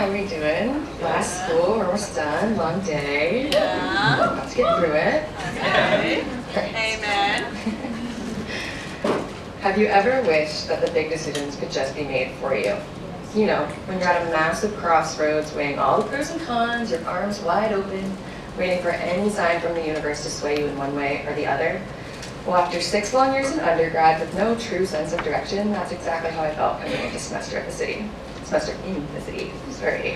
how are we doing? Last school, we're almost done, long day. Yeah. Let's get through it. Okay. Right. Amen. Have you ever wished that the big decisions could just be made for you? You know, when you're at a massive crossroads, weighing all the pros and cons, your arms wide open, waiting for any sign from the universe to sway you in one way or the other. Well, after 6 long years in undergrad with no true sense of direction, that's exactly how I felt coming into semester in the city. Sorry.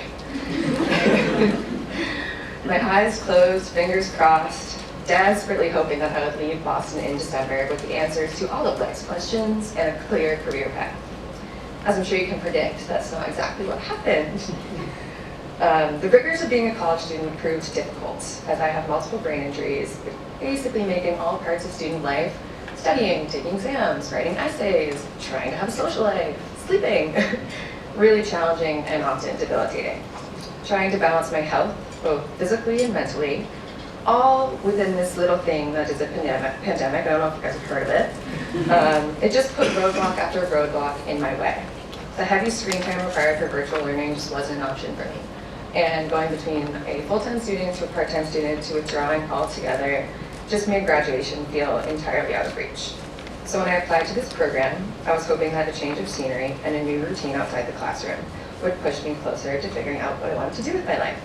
My eyes closed, fingers crossed, desperately hoping that I would leave Boston in December with the answers to all of life's questions and a clear career path. As I'm sure you can predict, that's not exactly what happened. The rigors of being a college student proved difficult, as I have multiple brain injuries, basically making all parts of student life, studying, taking exams, writing essays, trying to have a social life, sleeping, really challenging and often debilitating. Trying to balance my health, both physically and mentally, all within this little thing that is a pandemic. I don't know if you guys have heard of it. It just put roadblock after roadblock in my way. The heavy screen time required for virtual learning just wasn't an option for me. And going between a full-time student to a part-time student to withdrawing altogether just made graduation feel entirely out of reach. So when I applied to this program, I was hoping that a change of scenery and a new routine outside the classroom would push me closer to figuring out what I wanted to do with my life.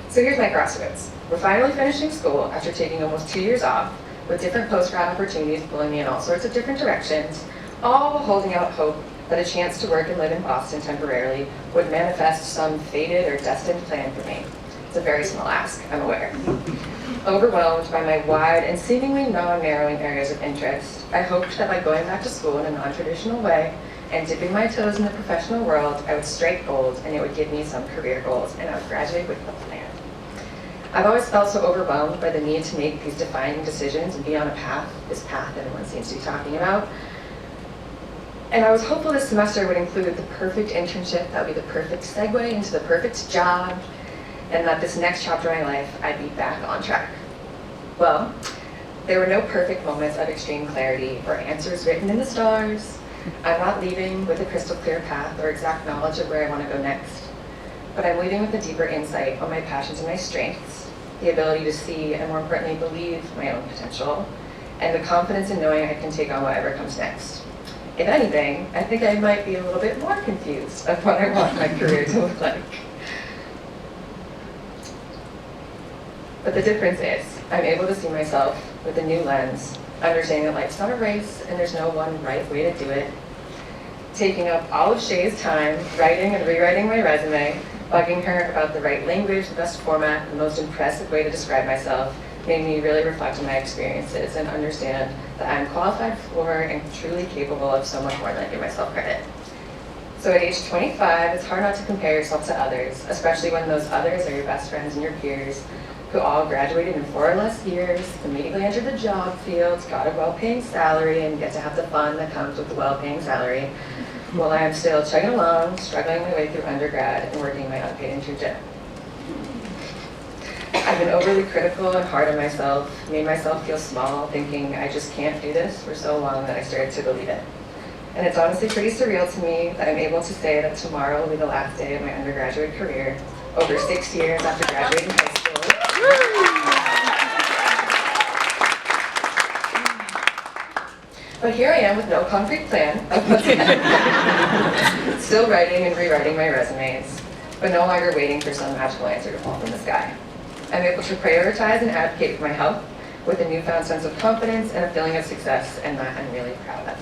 So here's my crossroads. We're finally finishing school after taking almost 2 years off, with different post-grad opportunities pulling me in all sorts of different directions, all while holding out hope that a chance to work and live in Boston temporarily would manifest some fated or destined plan for me. It's a very small ask, I'm aware. Overwhelmed by my wide and seemingly non-narrowing areas of interest, I hoped that by going back to school in a non-traditional way and dipping my toes in the professional world, I would strike gold and it would give me some career goals and I would graduate with a plan. I've always felt so overwhelmed by the need to make these defining decisions and be on a path, this path everyone seems to be talking about. And I was hopeful this semester would include the perfect internship that would be the perfect segue into the perfect job, and that this next chapter of my life, I'd be back on track. Well, there were no perfect moments of extreme clarity or answers written in the stars. I'm not leaving with a crystal clear path or exact knowledge of where I want to go next, but I'm leaving with a deeper insight on my passions and my strengths, the ability to see and more importantly believe my own potential, and the confidence in knowing I can take on whatever comes next. If anything, I think I might be a little bit more confused of what I want my career to look like. But the difference is, I'm able to see myself with a new lens, understanding that life's not a race and there's no one right way to do it. Taking up all of Shay's time, writing and rewriting my resume, bugging her about the right language, the best format, the most impressive way to describe myself, made me really reflect on my experiences and understand that I'm qualified for and truly capable of so much more than I give myself credit. So at age 25, it's hard not to compare yourself to others, especially when those others are your best friends and your peers, who all graduated in 4 or less years, immediately entered the job fields, got a well-paying salary, and get to have the fun that comes with a well-paying salary, while I am still chugging along, struggling my way through undergrad and working my unpaid internship. I've been overly critical and hard on myself, made myself feel small, thinking I just can't do this for so long that I started to believe it. And it's honestly pretty surreal to me that I'm able to say that tomorrow will be the last day of my undergraduate career, over 6 years after graduating high school. But here I am with no concrete plan of what's next. Still writing and rewriting my resumes, but no longer waiting for some magical answer to fall from the sky. I'm able to prioritize and advocate for my health with a newfound sense of confidence and a feeling of success, and that I'm really proud of.